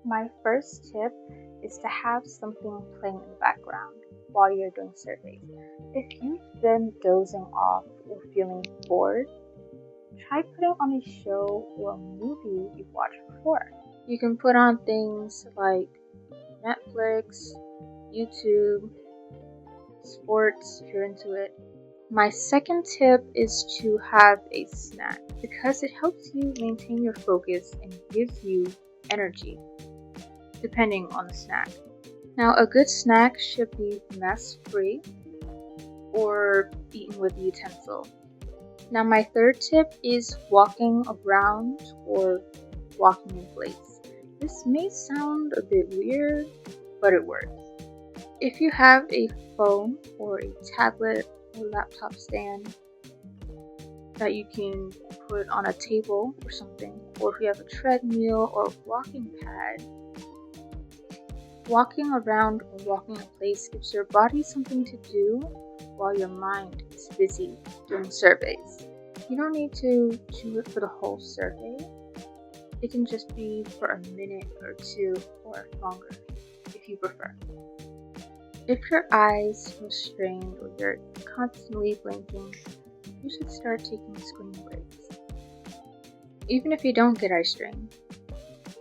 My first tip is to have something playing in the background while you're doing surveys. If you've been dozing off or feeling bored, try putting on a show or a movie you've watched before. You can put on things like Netflix, YouTube, sports if you're into it. My second tip is to have a snack because it helps you maintain your focus and gives you energy, depending on the snack. Now, a good snack should be mess-free or eaten with a utensil. Now, my third tip is walking around or walking in place. This may sound a bit weird, but it works. If you have a phone or a tablet or laptop stand that you can put on a table or something, or if you have a treadmill or a walking pad, walking around or walking in place gives your body something to do while your mind is busy doing surveys. You don't need to do it for the whole survey. It can just be for a minute or two or longer if you prefer. If your eyes feel strained or you're constantly blinking, you should start taking screen breaks. Even if you don't get eye strain,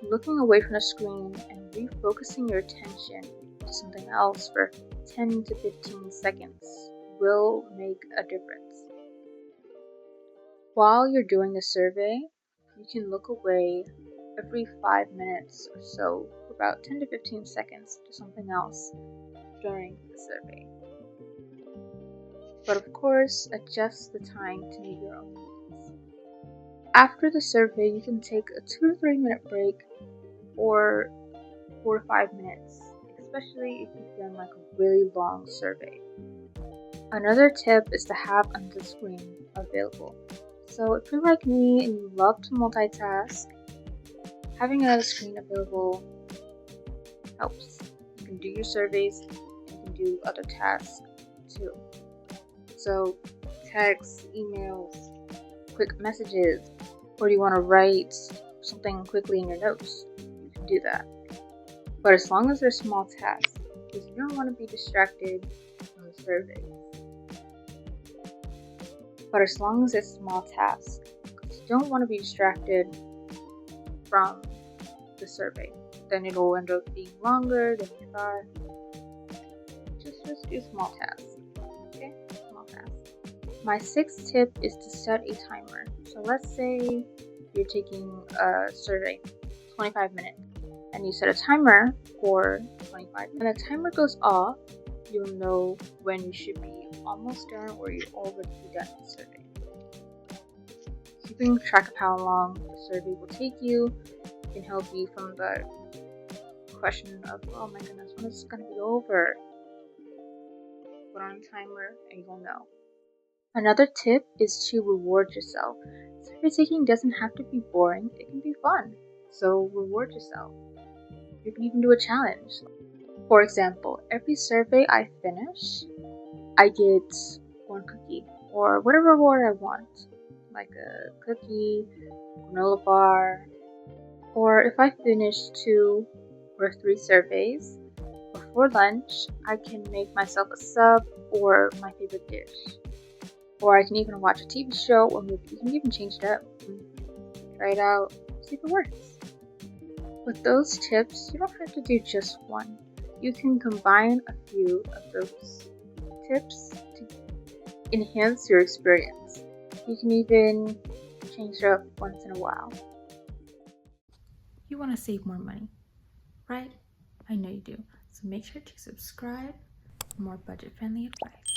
looking away from the screen and refocusing your attention to something else for 10 to 15 seconds will make a difference. While you're doing the survey, you can look away every 5 minutes or so for about 10 to 15 seconds to something else during the survey. But of course, adjust the time to meet your own needs. After the survey, you can take a 2 to 3 minute break or 4 to 5 minutes, especially if you've done like a really long survey. Another tip is to have another screen available. So if you're like me and you love to multitask, having another screen available helps. You can do your surveys and you can do other tasks too. So texts, emails, quick messages, or do you want to write something quickly in your notes? You can do that. But as long as they're small tasks, because you don't want to be distracted from the survey. But as long as it's small tasks, because you don't want to be distracted from the survey. Then it'll end up being longer than you thought. Just do small tasks. Okay? Small tasks. My sixth tip is to set a timer. So let's say you're taking a survey, 25 minutes, and you set a timer for 25 minutes. When the timer goes off, you'll know when you should be almost done or you're already done the survey. Keeping track of how long the survey will take you can help you from the question of, oh my goodness, when is it going to be over? Put on a timer and you'll know. Another tip is to reward yourself. Survey taking doesn't have to be boring, it can be fun. So reward yourself. You can even do a challenge. For example, every survey I finish, I get one cookie or whatever reward I want, like a cookie, granola bar, or if I finish 2 or 3 surveys, before lunch, I can make myself a sub or my favorite dish. Or I can even watch a TV show or movie. You can even change it up. Try it out, see if it works. With those tips, you don't have to do just one. You can combine a few of those tips to enhance your experience. You can even change it up once in a while. You want to save more money, right? I know you do. So make sure to subscribe for more budget-friendly advice.